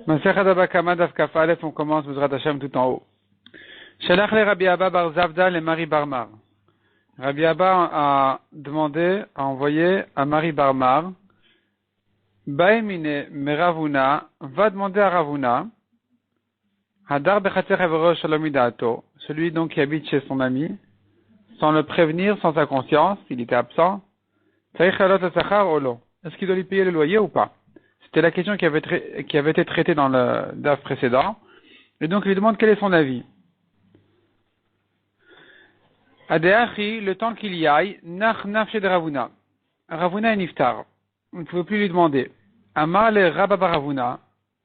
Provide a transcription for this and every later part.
Masechet Baba Kama Daf Kaf Aleph, on commence Bezrat Hashem tout en haut. Shalach le Rabbi Abba bar Zavda le Mari Barmar. Rabbi Abba a demandé, a envoyé à Mari Barmar, Baemine Meravuna, va demander à Ravuna, Hadar Bechatzer Evero Shalom Idato, celui donc qui habite chez son ami, sans le prévenir, sans sa conscience, il était absent, Tzarich Lalot le Sachar Olo. Est-ce qu'il doit lui payer le loyer ou pas? C'était la question qui avait été traitée dans le DAF précédent. Et donc, il lui demande quel est son avis. Adeachi, le temps qu'il y aille, nach nafshe de Ravuna. Ravuna est niftar. On ne pouvait plus lui demander. Amar le Rabba bar Ravuna.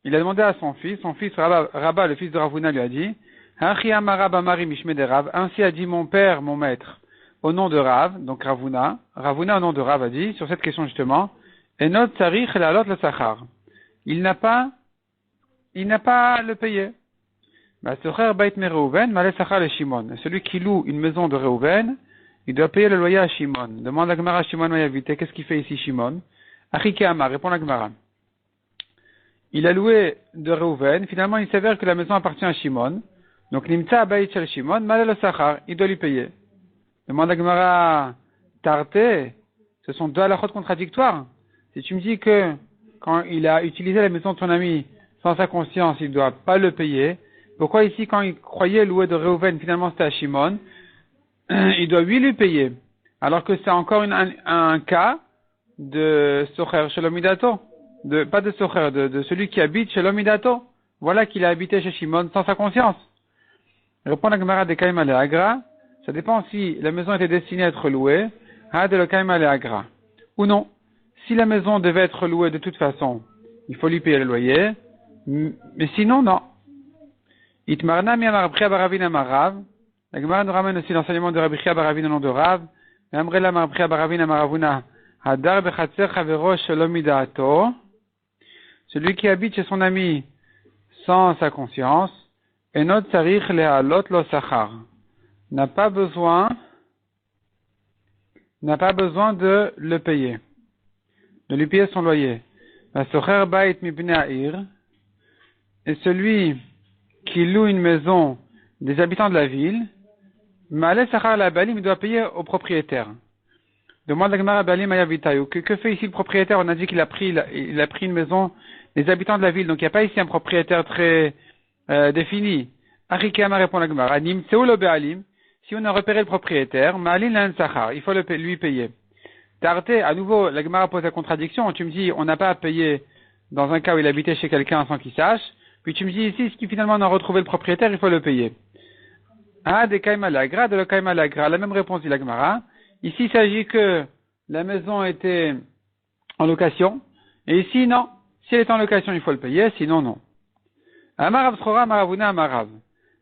Il a demandé à son fils Rabba, le fils de Ravuna, lui a dit, Hachi amar Rabba mari mishme de Rav. Ainsi a dit mon père, mon maître, au nom de Rav, donc Ravuna. Ravuna au nom de Rav a dit, sur cette question justement, Enot tsarich lalot le sachar. Il n'a pas le payer. Celui qui loue une maison de Reuven, il doit payer le loyer à Shimon. Demande la Gemara à Shimon Mayavite, qu'est-ce qu'il fait ici Shimon? Achike Amar, répond la Gemara. Il a loué de Reuven, finalement il s'avère que la maison appartient à Shimon. Donc Nimtza Abayit Shel Shimon, Malé le Sachar, il doit lui payer. Demande la Gemara, Tarte, ce sont deux halakhot contradictoires. Si tu me dis que quand il a utilisé la maison de ton ami sans sa conscience, il ne doit pas le payer, pourquoi ici, quand il croyait louer de Reuven, finalement c'était à Shimon, il doit lui payer, alors que c'est encore un cas de Socher Shalomidato, pas de Socher, de celui qui habite Shalomidato. Voilà qu'il a habité chez Shimon sans sa conscience. Répond la Gemara de Kaima le Agra, ça dépend si la maison était destinée à être louée, à de le Kaima le Agra, ou non. Si la maison devait être louée de toute façon, il faut lui payer le loyer, mais sinon, non. Itmarna mi amar Rabbi Baravin amarav. La Gemara nous ramène aussi l'enseignement de Rabbi Baravin au nom de Rav. Amrela amar Rabbi Baravin amaravuna. Hadar bechatzer chavero shalom midaato. Celui qui habite chez son ami sans sa conscience, enot tsarich lehalot lo sachar. N'a pas besoin de le payer, de lui payer son loyer. Vasocher bait mibnei ha'ir. Et celui qui loue une maison des habitants de la ville, Ma'aleh Sachar la Balim, il doit payer au propriétaire. Demande la Gemara Balim Ayavitayu. Que fait ici le propriétaire? On a dit qu'il a pris une maison des habitants de la ville, donc il n'y a pas ici un propriétaire très défini. Arikama répond la Gemara. Nimtseu lo Be'alim. Si on a repéré le propriétaire, Ma'alin lan Sachar, il faut lui payer. Tarte, à nouveau, la Gemara pose la contradiction. Tu me dis, on n'a pas à payer dans un cas où il habitait chez quelqu'un sans qu'il sache. Puis tu me dis ici, si finalement on a retrouvé le propriétaire, il faut le payer. Ah, des kaima lagra, de le kaima lagra. La même réponse dit la Gemara. Ici, il s'agit que la maison était en location. Et ici, non. Si elle est en location, il faut le payer. Sinon, non. Amarav srora maravuna amarav.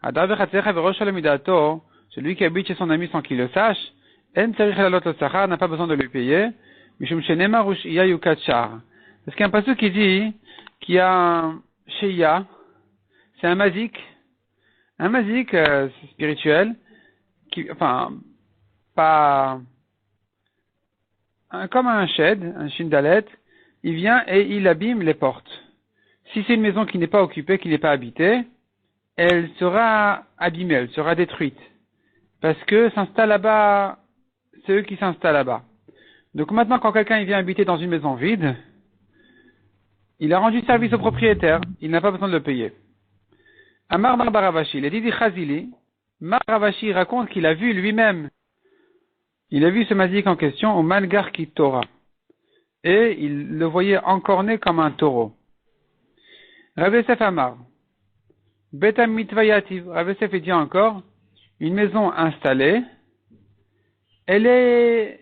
Adav chatzecha veroshal midato. Celui qui habite chez son ami sans qu'il le sache. En tzarich lalot le sachar, n'a pas besoin de lui payer. Mishum shenema rush iya yukachar. Parce qu'il y a un passage qui dit qu'il y a un Sheya, c'est un mazik spirituel, comme un shed, un shindalet, il vient et il abîme les portes. Si c'est une maison qui n'est pas occupée, qui n'est pas habitée, elle sera abîmée, elle sera détruite. Parce que s'installe là-bas, c'est eux qui s'installent là-bas. Donc maintenant, quand quelqu'un vient habiter dans une maison vide, il a rendu service au propriétaire, il n'a pas besoin de le payer. Amar Mar Baravashi, il a dit Chazili, Mar Baravashi raconte qu'il a vu lui-même, il a vu ce mazik en question au Malgar ki Torah, et il le voyait encorné comme un taureau. Rav Yosef Amar, Betam mitvayativ, Rav Yosef dit encore, une maison installée, elle est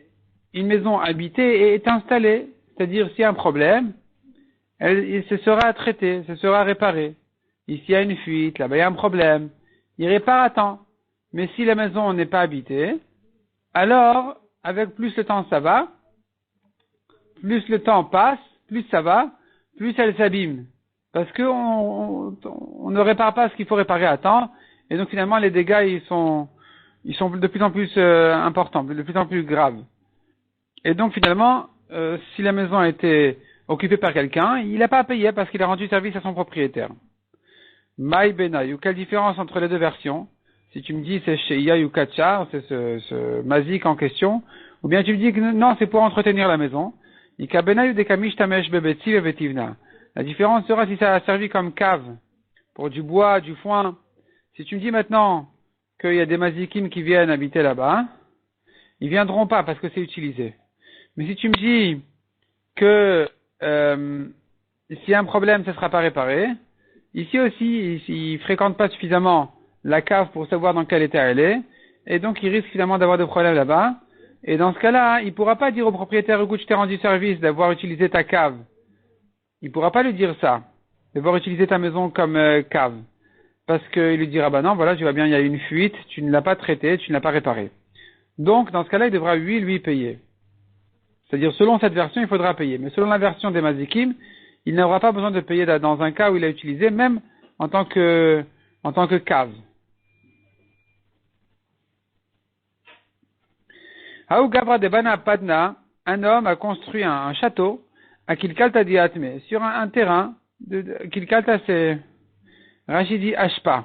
une maison habitée et est installée, c'est-à-dire s'il y a un problème, il se sera traité, se sera réparé. Ici, il y a une fuite, là-bas, il y a un problème. Il répare à temps. Mais si la maison n'est pas habitée, alors, avec plus le temps ça va, plus le temps passe, plus ça va, plus elle s'abîme. Parce que on ne répare pas ce qu'il faut réparer à temps, et donc finalement, les dégâts, ils sont de plus en plus importants, de plus en plus graves. Et donc finalement, si la maison a été occupé par quelqu'un, il n'a pas à payer parce qu'il a rendu service à son propriétaire. Maï Benayou, quelle différence entre les deux versions? Si tu me dis c'est chez Yayu Kachar, c'est ce mazik en question, ou bien tu me dis que non, c'est pour entretenir la maison. Ika Benayou de Kamish Tamesh Bebetzi Bebetivna. La différence sera si ça a servi comme cave pour du bois, du foin. Si tu me dis maintenant qu'il y a des mazikim qui viennent habiter là-bas, ils viendront pas parce que c'est utilisé. Mais si tu me dis que s'il y a un problème, ça ne sera pas réparé, ici aussi, ils ne fréquentent pas suffisamment la cave pour savoir dans quel état elle est, et donc il risque finalement d'avoir des problèmes là-bas. Et dans ce cas-là, il ne pourra pas dire au propriétaire, écoute, je t'ai rendu service d'avoir utilisé ta cave. Il ne pourra pas lui dire ça, d'avoir utilisé ta maison comme cave. Parce qu'il lui dira, bah non, voilà, tu vois bien, il y a une fuite, tu ne l'as pas traité, tu ne l'as pas réparé. Donc, dans ce cas-là, il devra lui payer. C'est-à-dire, selon cette version, il faudra payer. Mais selon la version des Mazikim, il n'aura pas besoin de payer dans un cas où il a utilisé, même en tant que cave. Haou Gabra de Bana Padna, un homme a construit un château à Kilkalta Diatme, sur un terrain Kilkalta, c'est Rachidi Ashpa.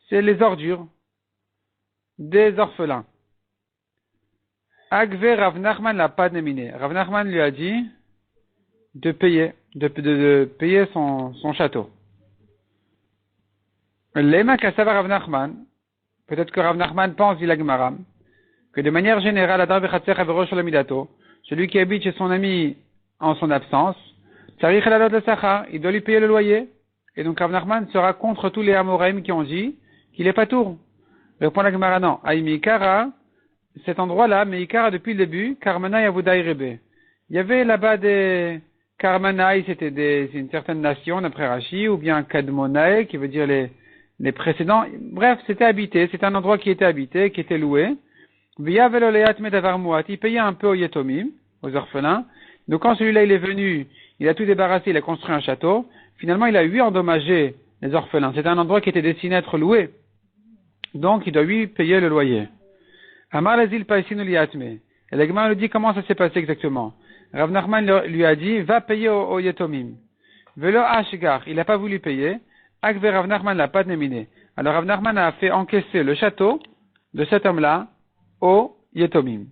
C'est les ordures des orphelins. Agve Rav Nachman l'a pas nominé. Rav Nachman lui a dit de payer son château. Lema Kassava Rav Nachman, peut-être que Rav Nachman pense, dit la Gemara, que de manière générale, Adar Bechatzer Averosh Sholomidato, celui qui habite chez son ami en son absence, Tzarich Elalot le Sachar, il doit lui payer le loyer. Et donc Rav Nachman sera contre tous les Amoraim qui ont dit qu'il est pas tour. Répond la Gemara, non. Aïmikara, cet endroit-là, mais Ikara depuis le début, Karmanaï Avodaï Rebe. Il y avait là-bas des Karmanaï, c'était une certaine nation d'après Rashi, ou bien Kadmonaï, qui veut dire les précédents. Bref, c'était habité, c'est un endroit qui était habité, qui était loué. Via Veloleat Medavar il payait un peu aux Yetomim, aux orphelins. Donc quand celui-là il est venu, il a tout débarrassé, il a construit un château. Finalement, il a endommagé les orphelins. C'était un endroit qui était destiné à être loué. Donc, il doit payer le loyer. Amar Lazil Paisinu Liatme. Et la Gemara lui dit comment ça s'est passé exactement. Rav Nachman lui a dit, va payer au Yetomim. Velo Ashgar, il n'a pas voulu payer. Akve Rav Nachman l'a pas nominé. Alors Rav Nachman a fait encaisser le château de cet homme-là au Yetomim,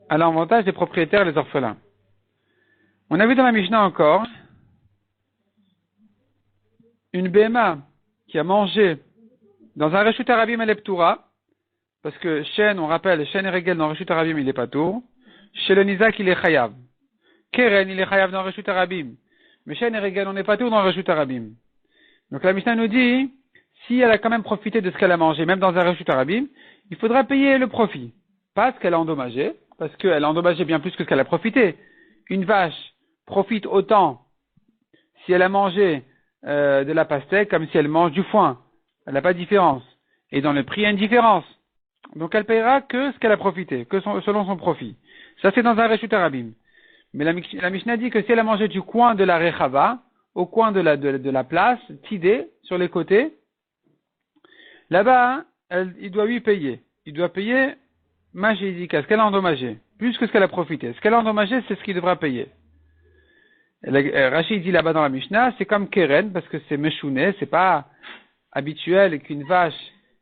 à l'avantage des propriétaires et des orphelins. On a vu dans la Mishnah encore une Béma qui a mangé dans un Reshut Arabim Eleptura, parce que Shen, on rappelle, Shen et Regel dans Reshut Arabim, il est pas tour. Chez le Nizak, il est Chayav. Keren, il est Chayav dans Reshut Arabim. Mais Shen et Regel, on n'est pas tour dans Reshut Arabim. Donc la Mishnah nous dit, si elle a quand même profité de ce qu'elle a mangé, même dans un Reshut Arabim, il faudra payer le profit. Pas ce qu'elle a endommagé, parce qu'elle a endommagé bien plus que ce qu'elle a profité. Une vache profite autant si elle a mangé de la pastèque comme si elle mange du foin. Elle n'a pas de différence. Et dans le prix, il y a une différence. Donc elle paiera que ce qu'elle a profité, selon son profit. Ça c'est dans un Reshut Arabim. Mais la Mishnah dit que si elle a mangé du coin de la Rechava, au coin de la place, tidé, sur les côtés, là-bas, il doit lui payer. Il doit payer Majidika, ce qu'elle a endommagé, plus que ce qu'elle a profité. Ce qu'elle a endommagé, c'est ce qu'il devra payer. Rachid dit là-bas dans la Mishnah, c'est comme Keren, parce que c'est Meshouné, c'est pas habituel qu'une vache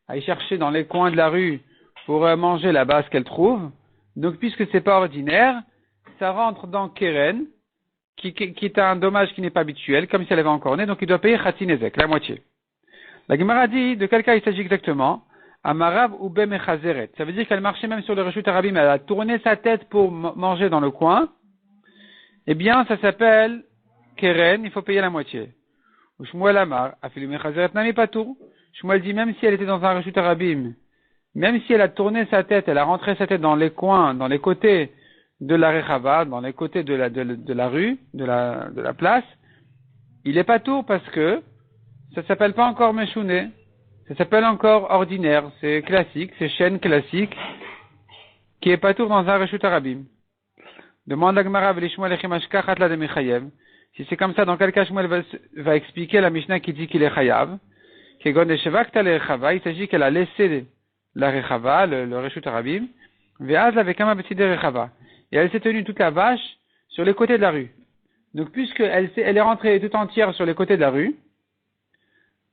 aille chercher dans les coins de la rue pour manger là-bas ce qu'elle trouve. Donc, puisque c'est pas ordinaire, ça rentre dans Keren, qui est un dommage qui n'est pas habituel, comme si elle avait encore né, donc il doit payer Khatinezek, la moitié. La Gemara dit, de quel cas il s'agit exactement? Amarav ou Bemechazeret. Ça veut dire qu'elle marchait même sur le Reshut Arabim, elle a tourné sa tête pour manger dans le coin. Eh bien, ça s'appelle Keren, il faut payer la moitié. Ou Shmuel Amar, Afilu Mechazeret Nami Patur. Shmuel dit, même si elle était dans un Reshut Arabim, même si elle a tourné sa tête, elle a rentré sa tête dans les coins, dans les côtés de la Rechava, dans les côtés de la rue, de la place, il est pas tout parce que ça s'appelle pas encore Meshouné, ça s'appelle encore ordinaire, c'est classique, c'est chaîne classique, qui est pas tout dans un Reshut Arabim. Demande la Gemara de Michayev. Si c'est comme ça, dans quel cas Shmuel va expliquer la Mishnah qui dit qu'il est Chayav, il s'agit qu'elle a laissé la Rechava, le Reshut Arabim, Veaz avec un petit de Rechava. Et elle s'est tenue toute la vache sur les côtés de la rue. Donc, puisqu'elle elle est rentrée tout entière sur les côtés de la rue,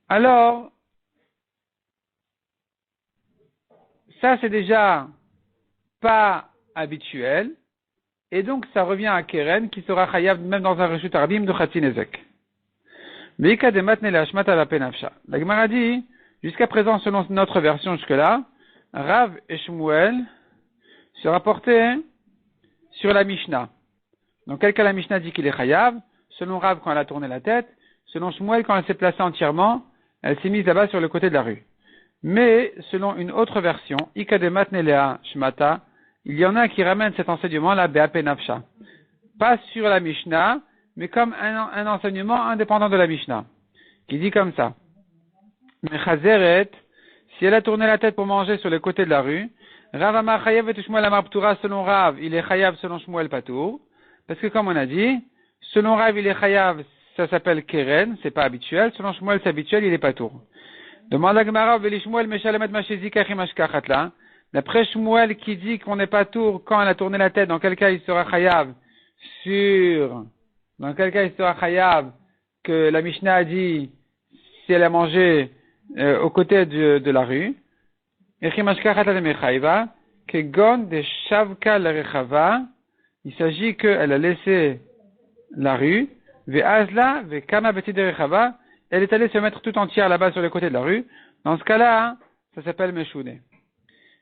alors, ça c'est déjà pas habituel, et donc ça revient à Keren, qui sera chayav même dans un reshut arbim de Khatinezek. Veika de matne la shmata la penafsha. La Gemara dit, jusqu'à présent, selon notre version jusque-là, Rav et Shmuel se rapportaient sur la Mishnah. Donc, quel cas la Mishnah dit qu'il est chayav, selon Rav quand elle a tourné la tête, selon Shmuel quand elle s'est placée entièrement, elle s'est mise là-bas sur le côté de la rue. Mais, selon une autre version, Ika de matne la shmata, il y en a qui ramènent cet enseignement-là, Be'a penafsha. Pas sur la Mishnah, mais comme un enseignement indépendant de la Mishnah, qui dit comme ça. Mais Chazeret, si elle a tourné la tête pour manger sur les côtés de la rue, Rav Amar Chayav et Shmuel Amar Ptura, selon Rav, il est Chayav selon Shmuel Patour, parce que comme on a dit, selon Rav, il est Chayav, ça s'appelle Keren, c'est pas habituel, selon Shmuel, c'est habituel, il est Patour. Demande à Gemara, Veli Shmuel Meshalemet Mashezi Kachim Ashkachatla, d'après Shmuel qui dit qu'on n'est pas tour quand elle a tourné la tête, dans quel cas il sera Chayav dans quel cas il sera chayav que la Mishnah a dit si elle a mangé aux côtés de la rue. Il s'agit qu'elle a laissé la rue, elle est allée se mettre tout entière là-bas sur les côtés de la rue. Dans ce cas-là, ça s'appelle Meshouné.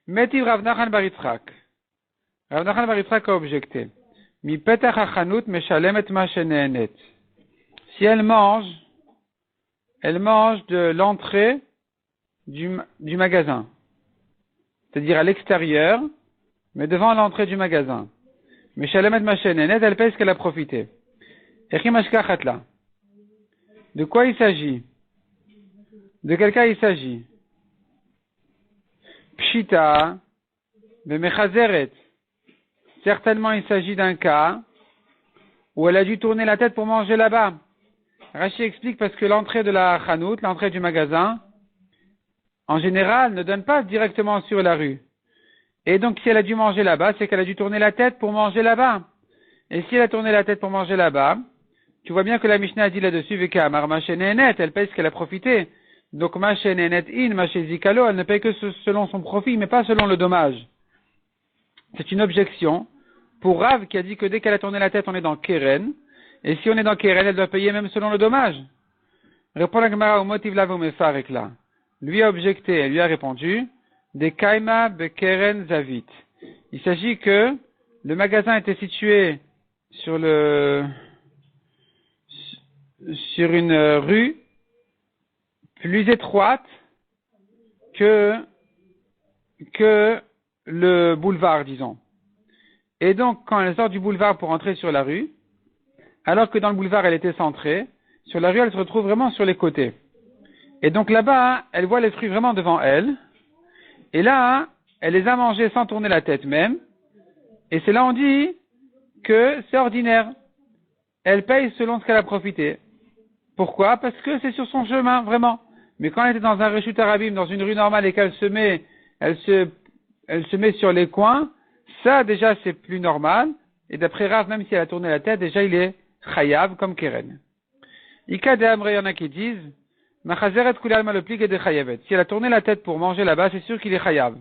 Metiv Rav Nachman bar Yitzchak. Rav Nachman bar Yitzchak a objecté. Mi petach hachanut meshalemet ma sheneenet. Si elle mange de l'entrée du magasin. C'est-à-dire à l'extérieur, mais devant l'entrée du magasin. Meshalemet ma sheneenet, elle paye ce qu'elle a profité. Echim ashkachatla. De quoi il s'agit? De quel cas il s'agit? Pshita, bemechazeret. Certainement, il s'agit d'un cas où elle a dû tourner la tête pour manger là-bas. Rashi explique parce que l'entrée de la chanout, l'entrée du magasin, en général, ne donne pas directement sur la rue. Et donc, si elle a dû manger là-bas, c'est qu'elle a dû tourner la tête pour manger là-bas. Et si elle a tourné la tête pour manger là-bas, tu vois bien que la Mishnah a dit là-dessus, Veka Amar Machenenet, elle paye ce qu'elle a profité. Donc, Machenenet in, Machezikalo, elle ne paye que selon son profit, mais pas selon le dommage. C'est une objection pour Rav qui a dit que dès qu'elle a tourné la tête, on est dans Keren. Et si on est dans Keren, elle doit payer même selon le dommage. Répond la Gemara au motif là, là. Lui a objecté, elle lui a répondu, de Kaima Bekeren Zavit. Il s'agit que le magasin était situé sur une rue plus étroite que le boulevard, disons. Et donc, quand elle sort du boulevard pour entrer sur la rue, alors que dans le boulevard elle était centrée, sur la rue elle se retrouve vraiment sur les côtés. Et donc là-bas, elle voit les fruits vraiment devant elle, et là, elle les a mangés sans tourner la tête même, et c'est là on dit que c'est ordinaire. Elle paye selon ce qu'elle a profité. Pourquoi? Parce que c'est sur son chemin, vraiment. Mais quand elle était dans un reshut arabim, dans une rue normale, et qu'elle se met sur les coins, ça, déjà, c'est plus normal. Et d'après Rav, même si elle a tourné la tête, déjà, il est chayav comme Keren. Ika de Amre, il y en a qui disent, Machazeret kulalma le pligue de chayavet. Si elle a tourné la tête pour manger là-bas, c'est sûr qu'il est chayav.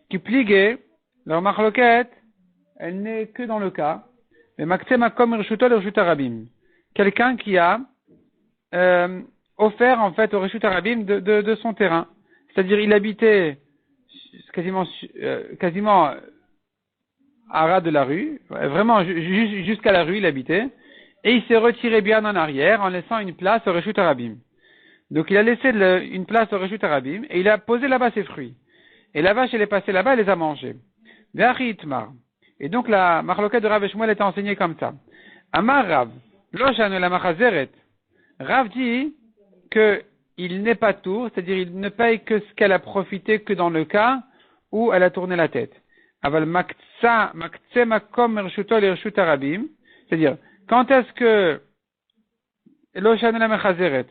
Qui pligue, leur machloket, elle n'est que dans le cas, mais maktema comme reshuto le reshut arabim. Quelqu'un qui a offert, en fait, au reshut arabim de son terrain. C'est-à-dire, il habitait quasiment à ras de la rue, vraiment jusqu'à la rue il habitait, et il s'est retiré bien en arrière en laissant une place au reshut arabim. Donc il a laissé une place au reshut arabim et il a posé là-bas ses fruits. Et la vache elle est passée là-bas, elle les a mangés. Et donc la marloquette de Rav et Shmuel était enseignée comme ça. Amar Rav, Loshan la machazeret. Rav dit que il n'est pas tour, c'est-à-dire il ne paye que ce qu'elle a profité que dans le cas où elle a tourné la tête. Aval maktseh makom mershuto lershut arabim, c'est-à-dire quand est-ce que Loshan la machazeret.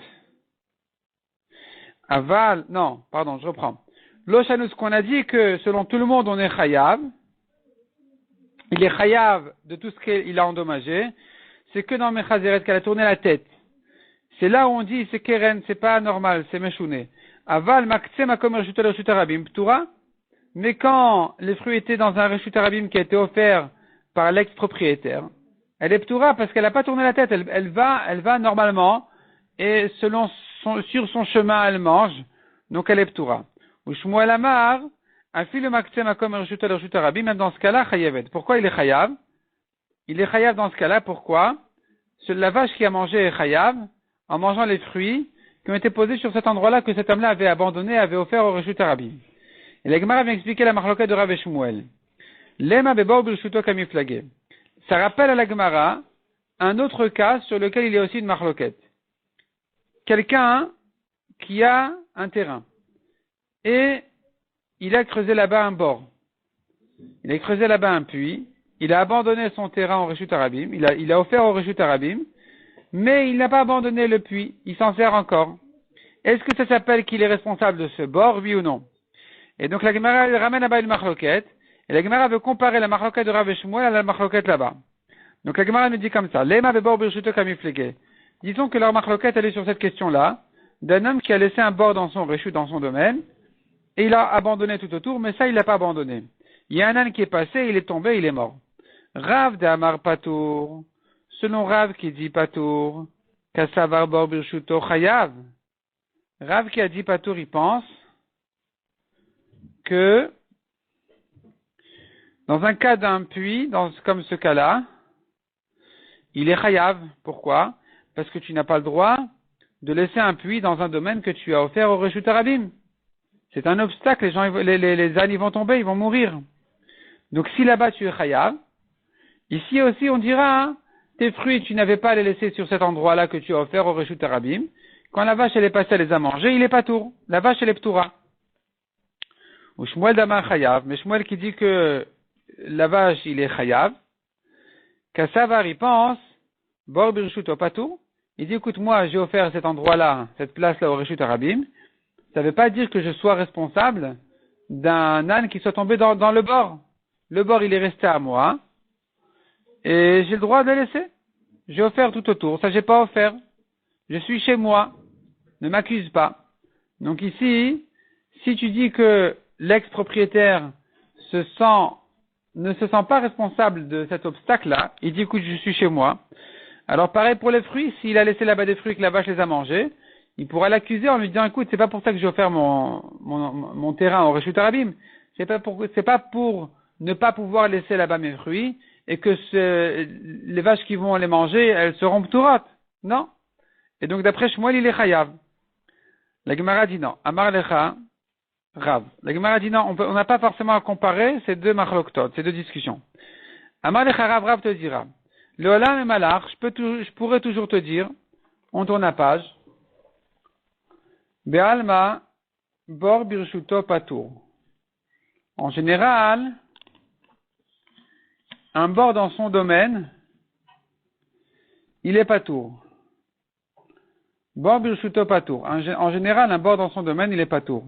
Aval, non, pardon, je reprends. Loshan, ce qu'on a dit que selon tout le monde on est chayav, il est chayav de tout ce qu'il a endommagé, c'est que dans Mechazeret qu'elle a tourné la tête. C'est là où on dit c'est keren, c'est pas normal, c'est meshouné. Aval maktsem makom reshut reshut arabim ptura. Mais quand les fruits étaient dans un reshut arabim qui a été offert par l'ex-propriétaire, elle est ptura parce qu'elle n'a pas tourné la tête. Elle va normalement et sur son chemin elle mange. Donc elle est ptura. Ou Shmuel Amar, afi le maktsem makom reshut reshut arabim. Même dans ce cas-là, chayavet. Pourquoi il est chayav? Il est chayav dans ce cas-là. Pourquoi? La vache qui a mangé est chayav en mangeant les fruits qui ont été posés sur cet endroit-là que cet homme-là avait abandonné, avait offert au reshut arabim. Et la Gemara vient expliquer la marloquette de Rav et Shmuel. Lema bebor birshuto kamiflagé. Ça rappelle à la Gemara un autre cas sur lequel il y a aussi une marloquette. Quelqu'un qui a un terrain et il a creusé là-bas un bord. Il a creusé là-bas un puits. Il a abandonné son terrain au reshut arabim. Il a offert au reshut arabim. Mais il n'a pas abandonné le puits, il s'en sert encore. Est-ce que ça s'appelle qu'il est responsable de ce bord, oui ou non? Et donc la Gemara ramène là-bas une marloquette, et la Gemara veut comparer la marloquette de Rav et Shmuel à la marloquette là-bas. Donc la Gemara nous dit comme ça, Lema bebor birshuto kamiflege. Disons que leur marloquette elle est sur cette question-là, d'un homme qui a laissé un bord dans son reshut, dans son domaine, et il a abandonné tout autour, mais ça il l'a pas abandonné. Il y a un âne qui est passé, il est tombé, il est mort. Rav de Amar Patour. Selon Rav qui dit Patour, Kassavar bor birshuto chayav. Rav qui a dit Patour, il pense que dans un cas d'un puits, comme ce cas-là, il est chayav. Pourquoi? Parce que tu n'as pas le droit de laisser un puits dans un domaine que tu as offert au reshut arabim. C'est un obstacle, les ânes ils vont tomber, ils vont mourir. Donc si là-bas tu es chayav, ici aussi on dira, tes fruits, tu n'avais pas à les laisser sur cet endroit-là que tu as offert au reshut arabim. Quand la vache, elle est passée, elle les a mangés, il est patour. La vache, elle est ptoura. Ou Shmuel Damar chayav. Mais Shmuel qui dit que la vache, il est chayav. Kassavar, il pense, bor birshuto patour. Il dit, écoute, moi, j'ai offert cet endroit-là, cette place-là au reshut arabim. Ça ne veut pas dire que je sois responsable d'un âne qui soit tombé dans le bord. Le bord, il est resté à moi. Et j'ai le droit de le laisser. J'ai offert tout autour. Ça, j'ai pas offert. Je suis chez moi. Ne m'accuse pas. Donc ici, si tu dis que l'ex-propriétaire ne se sent pas responsable de cet obstacle-là, il dit, écoute, je suis chez moi. Alors pareil pour les fruits. S'il a laissé là-bas des fruits et que la vache les a mangés, il pourra l'accuser en lui disant, écoute, c'est pas pour ça que j'ai offert mon terrain au reshut arabim. C'est pas pour ne pas pouvoir laisser là-bas mes fruits, et que les vaches qui vont les manger, elles seront pturat. Non. Et donc, d'après Shmuel, il est chayav. La Gemara dit non. Amar lecha, Rav. La Gemara dit non, on n'a pas forcément à comparer ces deux machloktot, ces deux discussions. Amar lecha Rav, Rav te dira. Le olam et malach, je pourrais toujours te dire, on tourne la page. Be'alma, bor birshuto patour. En général, un bord dans son domaine, il est patour. Bord birshuto patour. En général, un bord dans son domaine, il est patour.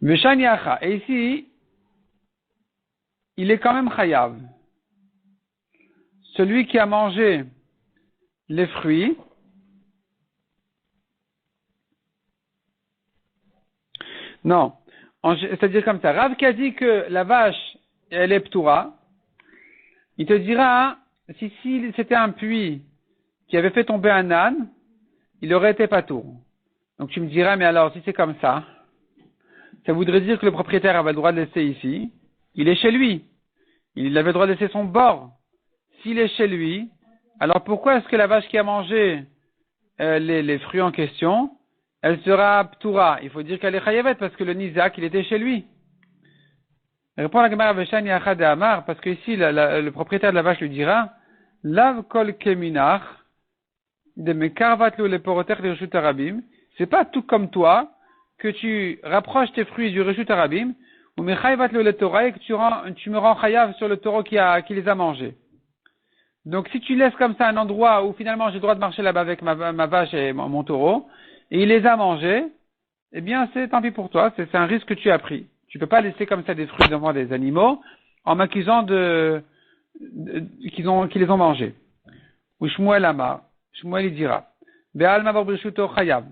Veshaniacha. Et ici, il est quand même chayav. Celui qui a mangé les fruits, non. C'est-à-dire comme ça. Rav qui a dit que la vache, elle est ptoura, il te dira, si c'était un puits qui avait fait tomber un âne, il aurait été patour. Donc tu me diras, mais alors si c'est comme ça voudrait dire que le propriétaire avait le droit de laisser ici, il est chez lui. Il avait le droit de laisser son bord. S'il est chez lui, alors pourquoi est-ce que la vache qui a mangé les fruits en question, elle sera ptoura? Il faut dire qu'elle est chayavet parce que le nizak, il était chez lui. Répond la Gemara Veshani Achad Amar, parce que ici, le propriétaire de la vache lui dira, Lav kol keminach, de mekarvatlu le poroter de reshut arabim. C'est pas tout comme toi, que tu rapproches tes fruits du reshut arabim, ou mechayvatlu le Torah, et que tu me rends chayav sur le taureau qui les a mangés. Donc si tu laisses comme ça un endroit où finalement j'ai le droit de marcher là-bas avec ma vache et mon taureau, et il les a mangés, eh bien c'est tant pis pour toi, c'est un risque que tu as pris. Tu peux pas laisser comme ça des fruits devant des animaux en m'accusant qu'ils les ont mangés. Ou Shmuel Amar, Shmuel il dira, Be'al Mavor Brishuto Chayav.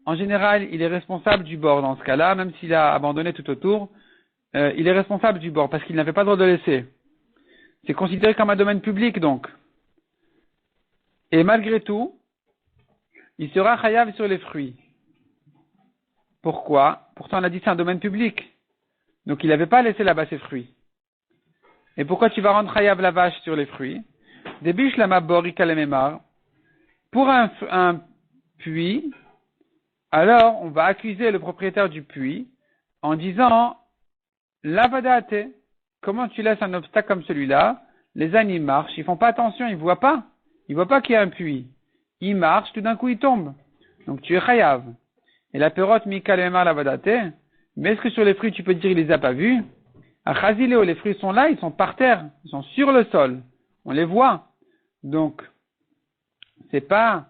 En général, il est responsable du bord dans ce cas-là, même s'il a abandonné tout autour, il est responsable du bord parce qu'il n'avait pas le droit de laisser. C'est considéré comme un domaine public donc. Et malgré tout, il sera chayav sur les fruits. Pourquoi? Pourtant on a dit c'est un domaine public. Donc il n'avait pas laissé là-bas ses fruits. Et pourquoi tu vas rendre chayav la vache sur les fruits? Débiche la mabori kalememar. Pour un puits, alors on va accuser le propriétaire du puits en disant lavadate, comment tu laisses un obstacle comme celui-là? Les ânes marchent, ils font pas attention, ils voient pas qu'il y a un puits. Ils marchent, tout d'un coup ils tombent. Donc tu es chayav. Et la perote mikalemar lavadate, mais est-ce que sur les fruits tu peux dire il les a pas vus? À Chazileo, les fruits sont là, ils sont par terre, ils sont sur le sol, on les voit. Donc c'est pas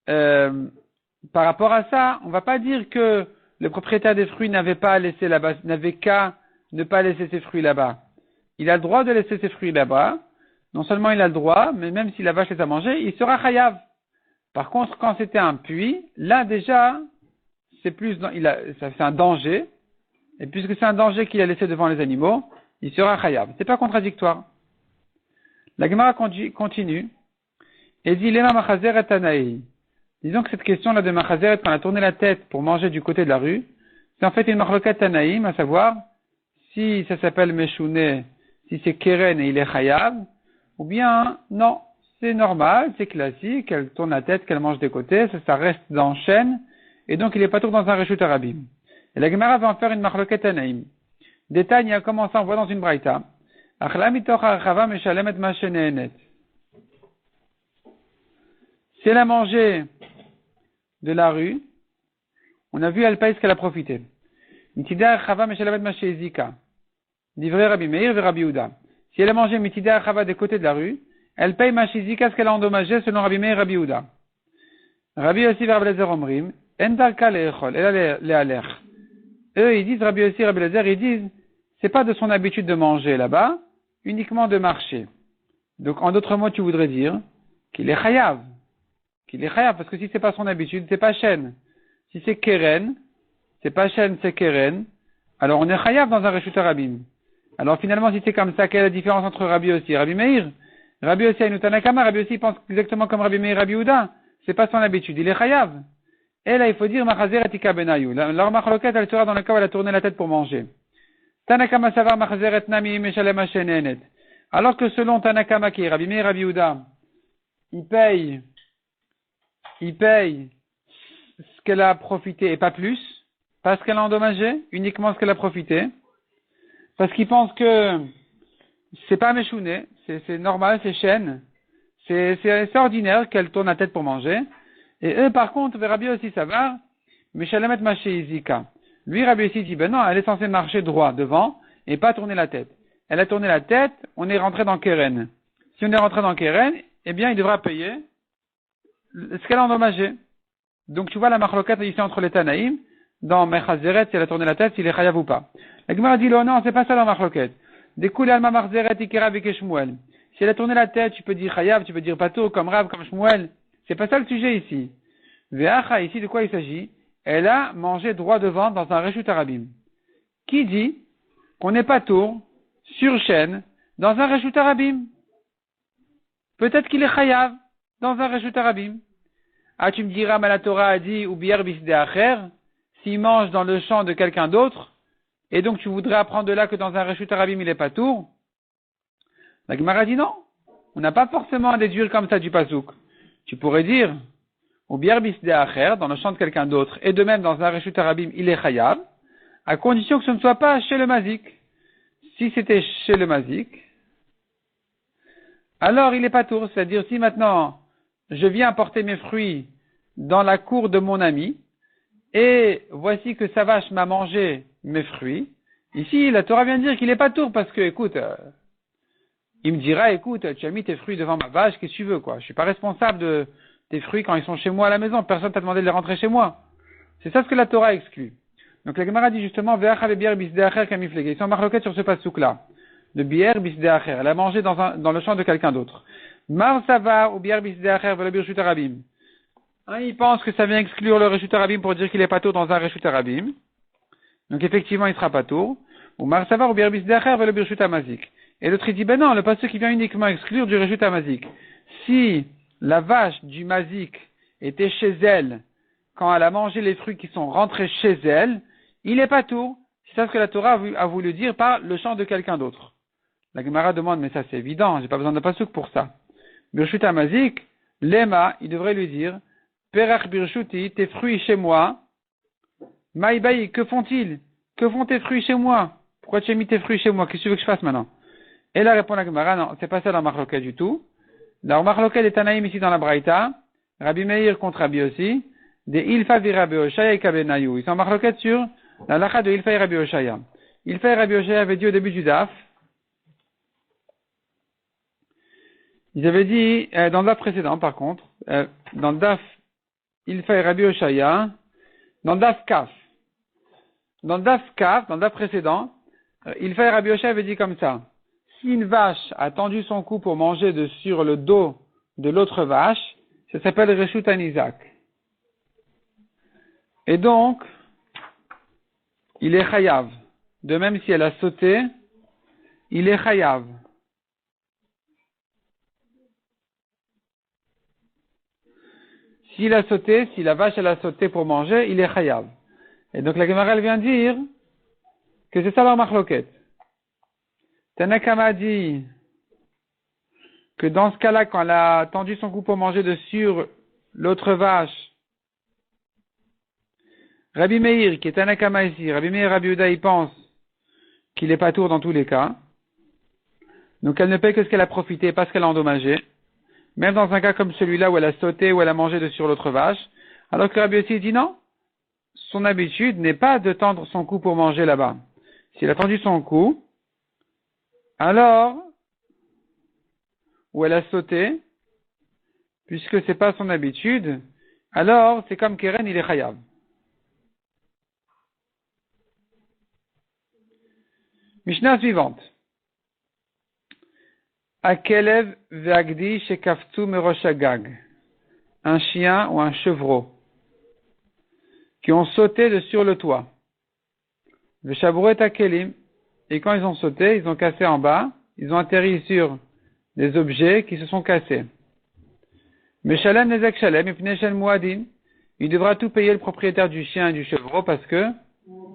par rapport à ça, on va pas dire que le propriétaire des fruits n'avait qu'à ne pas laisser ses fruits là-bas. Il a le droit de laisser ses fruits là-bas. Non seulement il a le droit, mais même si la vache les a mangés, il sera chayav. Par contre, quand c'était un puits, là déjà, c'est un danger. Et puisque c'est un danger qu'il a laissé devant les animaux, il sera chayav. C'est pas contradictoire. La Gemara continue et dit Lema machazeret tanaï. Disons que cette question-là de machazeret, quand on a tourné la tête pour manger du côté de la rue, c'est en fait une machloket tanaïm, à savoir si ça s'appelle meshouné, si c'est keren et il est chayav, ou bien non, c'est normal, c'est classique, elle tourne la tête, qu'elle mange des côtés, ça reste dans le chêne, et donc il est pas tout dans un reshut arabim. Et la Gemara va en faire une machloket tanaïm. Détail, il y a commencé, on voit dans une braïta. Achla mitoch ha'achava meshalemet ma shenehenet. Si elle a mangé de la rue, on a vu elle paye ce qu'elle a profité. Mitida ha'achava meshalemet ma shezika. Divrei Rabbi Meir ve Rabbi Yehuda. Si elle a mangé mitida ha'achava des côtés de la rue, elle paye ma shezika ce qu'elle a endommagé selon Rabbi Meir et Rabbi Yehuda. Rabbi Yossi ve Rabbi Lezer omrim, en darka le'echol, elle a le'aler. Eux, ils disent, Rabbi Yossi et Rabbi Lezer, ils disent, c'est pas de son habitude de manger là-bas, uniquement de marcher. Donc, en d'autres mots, tu voudrais dire qu'il est chayav. Parce que si c'est pas son habitude, c'est pas chêne. Si c'est keren, c'est pas chêne, c'est keren, alors on est chayav dans un reshut arabim. Alors finalement, si c'est comme ça, quelle est la différence entre Rabbi Yossi et Rabbi Meir? Rabbi Yossi a une tanakama, Rabbi Yossi pense exactement comme Rabbi Meir et Rabbi Yehuda. C'est pas son habitude, il est chayav. Et là, il faut dire machazer et tika benayu. Leur machloket, elle sera dans le cas où elle a tourné la tête pour manger. Tanakama savar machazer et nami meshalem hashenenet. Alors que selon Tanakama, qui est Rabbi Meir et Rabbi Yehuda, il paye ce qu'elle a profité et pas plus, pas ce qu'elle a endommagé, uniquement ce qu'elle a profité, parce qu'il pense que c'est pas méchouné, c'est normal, c'est chêne, c'est ordinaire qu'elle tourne la tête pour manger. Et eux, par contre, Rabbi aussi savoir, Meshalemet Mashéizika. Lui, Rabbi aussi dit, ben non, elle est censée marcher droit devant et pas tourner la tête. Elle a tourné la tête, on est rentré dans Keren. Si on est rentré dans Keren, eh bien, il devra payer ce qu'elle a endommagé. Donc, tu vois la marloquette ici entre les Tanaïm, dans Mechazeret, si elle a tourné la tête, s'il est chayav ou pas. La Gemara dit, non, c'est pas ça la marloquette. Découle Alma Marzeret, Ikera, avec Shmuel. Si elle a tourné la tête, tu peux dire chayav, tu peux dire pato, comme Rav, comme Shmuel. C'est pas ça le sujet ici. Ve'acha, ici, de quoi il s'agit? Elle a mangé droit devant dans un reshut arabim. Qui dit qu'on n'est pas tour, sur chaîne, dans un reshut arabim? Peut-être qu'il est chayav dans un reshut arabim. Ah, tu me diras, mais la Torah a dit, ou bier bisde acher, s'il mange dans le champ de quelqu'un d'autre, et donc tu voudrais apprendre de là que dans un reshut arabim, il est pas tour? La Gemara dit non. On n'a pas forcément à déduire comme ça du pasouk. Tu pourrais dire, ou bier bisde acher, dans le champ de quelqu'un d'autre, et de même dans un reshut arabim, il est chayav, à condition que ce ne soit pas chez le mazik. Si c'était chez le mazik, alors il est pas tour. C'est-à-dire, si maintenant, je viens apporter mes fruits dans la cour de mon ami, et voici que sa vache m'a mangé mes fruits, ici, la Torah vient de dire qu'il est pas tour, parce que, écoute, il me dira, écoute, tu as mis tes fruits devant ma vache, qu'est-ce que tu veux, quoi? Je suis pas responsable de tes fruits quand ils sont chez moi à la maison, personne t'a demandé de les rentrer chez moi. C'est ça ce que la Torah exclut. Donc la Gemara dit justement, ils sont marloquettes sur ce pasouk-là. de bière bisdeacher. Elle a mangé dans le champ de quelqu'un d'autre. Mar sava ou bière bisdeacher velo birshut arabim. Il pense que ça vient exclure le reshut arabim pour dire qu'il est pas tour dans un reshut arabim. Donc effectivement, il sera pas tour. Ou mar sava ou bière bisdeacher velo birshut amazik. Et l'autre il dit, ben non, le passage qui vient uniquement exclure du reshut amazik. Si la vache du mazik était chez elle, quand elle a mangé les fruits qui sont rentrés chez elle, il est pas tour. C'est ça ce que la Torah a voulu dire par le champ de quelqu'un d'autre. La Gemara demande, mais ça c'est évident, j'ai pas besoin de pasuk pour ça. Birshut amazik, lema, il devrait lui dire, perach birshuti, tes fruits chez moi, maïbaï, que font-ils? Que font tes fruits chez moi? Pourquoi tu as mis tes fruits chez moi? Qu'est-ce que tu veux que je fasse maintenant? Et là répond la Gemara, non, c'est pas ça la marloquette du tout. La marloquette est Tanaïm ici dans la Braïta, Rabbi Meir contre Rabbi aussi, des Ilfa vi Rabbi Oshaya et Kabenayou. Ils sont marloquette sur la lacha de Ilfa et Rabbi Oshaya. Ilfa et Rabbi Oshaya avaient dit au début du Daf, ils avaient dit, dans le Daf précédent par contre, dans le Daf Ilfa et Rabbi Oshaya, dans le Daf Kaf. Dans le Daf Kaf, dans le Daf précédent, Ilfa et Rabbi Oshaya avaient dit comme ça. Si une vache a tendu son cou pour manger sur le dos de l'autre vache, ça s'appelle Reshut Anizak. Et donc, il est chayav. De même si elle a sauté, il est chayav. S'il a sauté, si la vache elle a sauté pour manger, il est chayav. Et donc la Gemara elle vient dire que c'est ça leur marloquette. Tanakama dit que dans ce cas-là, quand elle a tendu son cou pour manger sur l'autre vache, Rabbi Meir, qui est Tanakama ici, Rabbi Meir et Rabbi Uda, il pense qu'il est pas tour dans tous les cas. Donc elle ne paie que ce qu'elle a profité, pas ce qu'elle a endommagé. Même dans un cas comme celui-là où elle a sauté, où elle a mangé sur l'autre vache. Alors que Rabbi aussi dit non. Son habitude n'est pas de tendre son cou pour manger là-bas. S'il a tendu son cou, alors, où elle a sauté, puisque c'est pas son habitude, alors c'est comme Keren, il est chayav. Mishnah suivante. Akelev ve'agdi shekaftu meroshagag. Un chien ou un chevreau qui ont sauté de sur le toit. Veshavru et akelim. Et quand ils ont sauté, ils ont cassé en bas, ils ont atterri sur des objets qui se sont cassés. Meshalem nezek shalem ipnei shel muadin. Il devra tout payer le propriétaire du chien et du chevreau parce que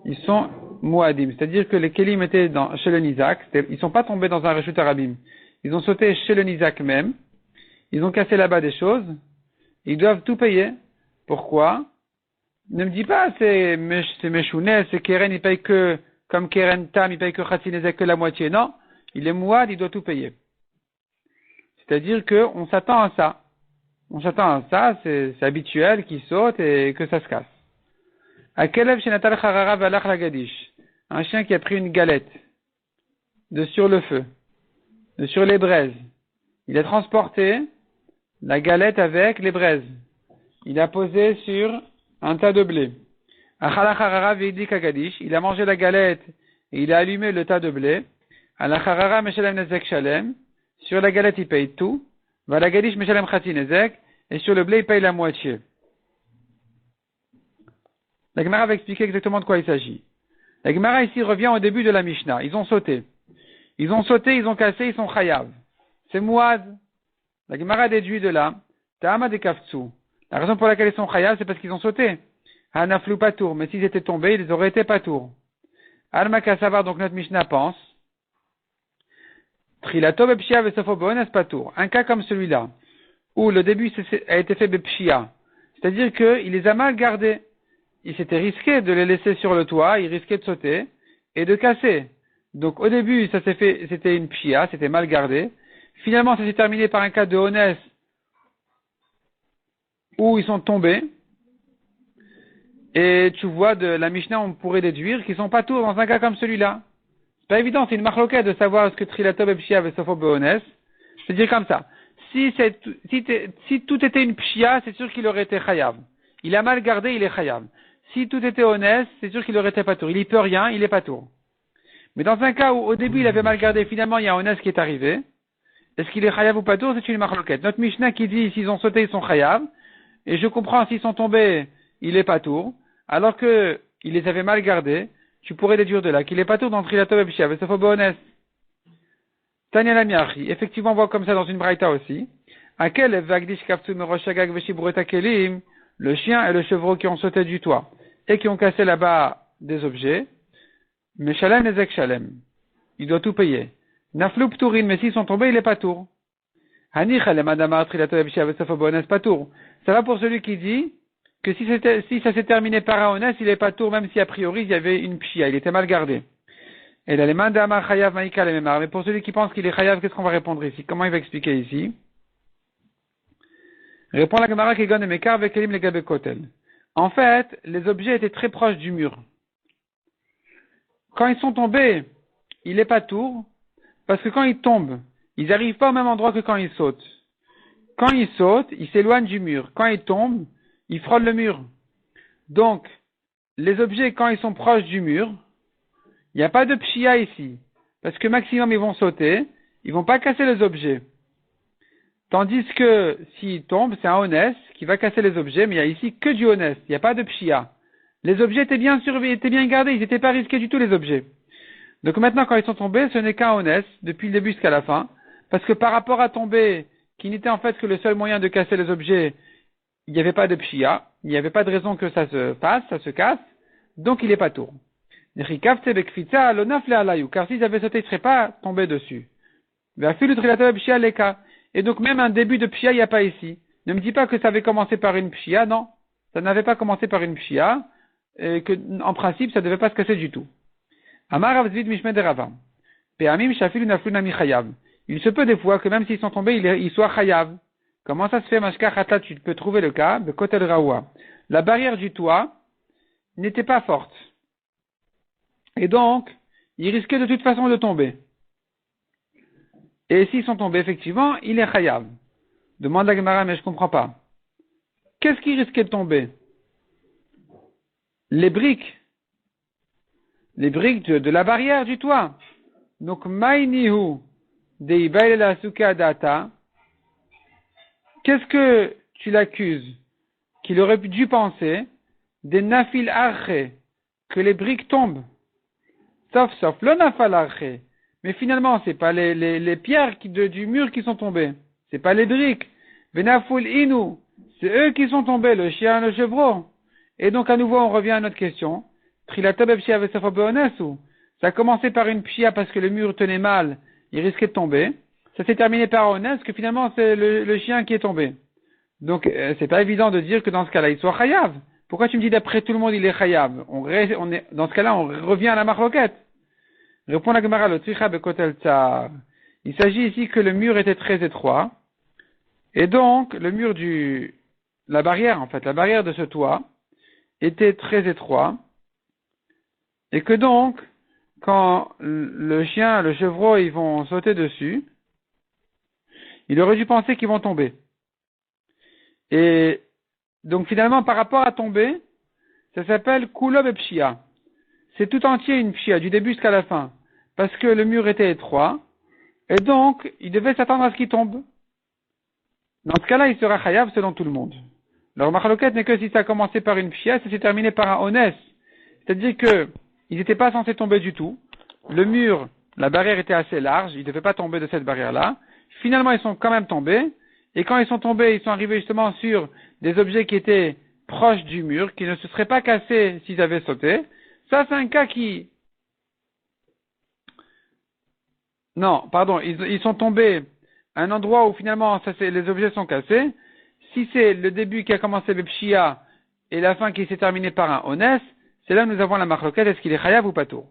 ils sont muadim. C'est-à-dire que les kelim étaient chez le nizak, ils sont pas tombés dans un reshut arabim. Ils ont sauté chez le nizak même, ils ont cassé là-bas des choses, ils doivent tout payer. Pourquoi? Ne me dis pas c'est meshounet, c'est keren, il paye que comme Keren Tam, il paye que Khatsinezek que la moitié. Non, il est mouad, il doit tout payer. C'est-à-dire qu'on s'attend à ça. On s'attend à ça, c'est habituel qu'il saute et que ça se casse. Akelev shenatal charara valach lagadish. Un chien qui a pris une galette de sur le feu, de sur les braises. Il a transporté la galette avec les braises. Il a posé sur un tas de blé. Il a mangé la galette et il a allumé le tas de blé. Sur la galette, il paye tout. Et sur le blé, il paye la moitié. La Gemara va expliquer exactement de quoi il s'agit. La Gemara ici revient au début de la Mishnah. Ils ont sauté. Ils ont cassé, ils sont chayav. C'est mouad. La Gemara déduit de là. Ta'ama de kaftsou. La raison pour laquelle ils sont chayav, c'est parce qu'ils ont sauté. Hanaflou patour, mais s'ils étaient tombés, ils auraient été patour. Almaka savar, donc notre Mishnah pense. Trilato bepshia vesofo boenes patour. Un cas comme celui-là, où le début a été fait bepshia. C'est-à-dire qu'il les a mal gardés. Il s'était risqué de les laisser sur le toit, il risquait de sauter et de casser. Donc au début, c'était une pshia, c'était mal gardé. Finalement, ça s'est terminé par un cas de honest où ils sont tombés. Et tu vois, de la Mishnah, on pourrait déduire qu'ils sont pas tous dans un cas comme celui-là. C'est pas évident, c'est une marloquette de savoir ce que Trilatob et Pshia et Sofo Beones. C'est-à-dire comme ça. Si tout était une Pshia, c'est sûr qu'il aurait été chayav. Il a mal gardé, il est chayav. Si tout était honnête, c'est sûr qu'il aurait été patour. Il y peut rien, il est patour. Mais dans un cas où au début il avait mal gardé, finalement il y a un ones qui est arrivé, est-ce qu'il est chayav ou patour? C'est une marloquette. Notre Mishnah qui dit s'ils ont sauté ils sont chayav, et je comprends s'ils sont tombés il est patour, alors que il les avait mal gardés, tu pourrais déduire de là qu'il est patour dans Trilato Bepshia, mais ça faut bonnes. Tanya Lamiachi, effectivement on voit comme ça dans une braïta aussi. Akel vagdish kaftu meroshagag veshibreta kelim, le chien et le chevreau qui ont sauté du toit et qui ont cassé là-bas des objets. Mais shalem nezek shalem, il doit tout payer. Naflu pturin, mais s'ils sont tombés, il est patour. Hanich le madamar trilato bepshia vesofa bones patour. Ça va pour celui qui dit que si ça s'est terminé par un ones, il est patour même si a priori il y avait une pshia, il était mal gardé. Et là, les madamar chayav maïka le memar. Mais pour celui qui pense qu'il est chayav, qu'est-ce qu'on va répondre ici? Comment il va expliquer ici? Répond la Gemara Kegon et Mekar vekelim le gabe kotel. En fait, les objets étaient très proches du mur. Quand ils sont tombés, il est patour, parce que quand ils tombent, ils n'arrivent pas au même endroit que quand ils sautent. Quand ils sautent, ils s'éloignent du mur. Quand ils tombent, ils frôlent le mur. Donc, les objets, quand ils sont proches du mur, il n'y a pas de pshia ici. Parce que maximum, ils vont sauter, ils vont pas casser les objets. Tandis que, s'ils tombent, c'est un ones qui va casser les objets, mais il n'y a ici que du ones. Il n'y a pas de pshia. Les objets étaient bien surveillés, étaient bien gardés, ils n'étaient pas risqués du tout, les objets. Donc maintenant, quand ils sont tombés, ce n'est qu'un ones, depuis le début jusqu'à la fin, parce que par rapport à tomber, qui n'était en fait que le seul moyen de casser les objets, il n'y avait pas de pshia, il n'y avait pas de raison que ça se passe, ça se casse, donc il n'est pas tour. Car s'ils avaient sauté, ils ne seraient pas tombés dessus. Et donc même un début de pshia, il n'y a pas ici. Ne me dis pas que ça avait commencé par une pshia, non. Ça n'avait pas commencé par une pshia, et que, en principe, ça ne devait pas se casser du tout. Il se peut des fois que même s'ils sont tombés, ils soient chayav. Comment ça se fait, Mashkachata, tu peux trouver le cas de Kotel Raoua. La barrière du toit n'était pas forte. Et donc, ils risquaient de toute façon de tomber. Et s'ils sont tombés, effectivement, il est chayav. Demande la Gemara, mais je comprends pas. Qu'est-ce qui risquait de tomber? Les briques. Les briques de la barrière du toit. Donc, maïnihu de ibaïl la suka data. Qu'est-ce que tu l'accuses? Qu'il aurait dû penser des nafil arche, que les briques tombent. Sauf, le nafal arche. Mais finalement, c'est pas les pierres du mur qui sont tombées. C'est pas les briques. Benaful inu. C'est eux qui sont tombés, le chien et le chevreau. Et donc, à nouveau, on revient à notre question. Ça a commencé par une pshia parce que le mur tenait mal, il risquait de tomber. Ça s'est terminé par honnête, que finalement, c'est le chien qui est tombé. Donc, c'est pas évident de dire que dans ce cas-là, il soit chayav. Pourquoi tu me dis d'après tout le monde, il est chayav? Dans ce cas-là, on revient à la marloquette. Répond la Gemara, le tricha bekotel tsar. Il s'agit ici que le mur était très étroit. Et donc, le mur la barrière de ce toit, était très étroit. Et que donc, quand le chien, le chevreau, ils vont sauter dessus, il aurait dû penser qu'ils vont tomber. Et donc finalement, par rapport à tomber, ça s'appelle kulob et pshia. C'est tout entier une pshia, du début jusqu'à la fin. Parce que le mur était étroit, et donc, il devait s'attendre à ce qu'il tombe. Dans ce cas-là, il sera chayav selon tout le monde. Alors, machaloket n'est que si ça a commencé par une pshia, ça s'est terminé par un ones. C'est-à-dire que, ils n'étaient pas censés tomber du tout. Le mur, la barrière était assez large, ils ne devaient pas tomber de cette barrière-là. Finalement, ils sont quand même tombés. Et quand ils sont tombés, ils sont arrivés justement sur des objets qui étaient proches du mur, qui ne se seraient pas cassés s'ils avaient sauté. Ça, c'est un cas qui... Non, pardon, ils sont tombés à un endroit où finalement les objets sont cassés. Si c'est le début qui a commencé avec Pshia et la fin qui s'est terminée par un Ones, c'est là où nous avons la marloquette, est-ce qu'il est chayav ou pas tout?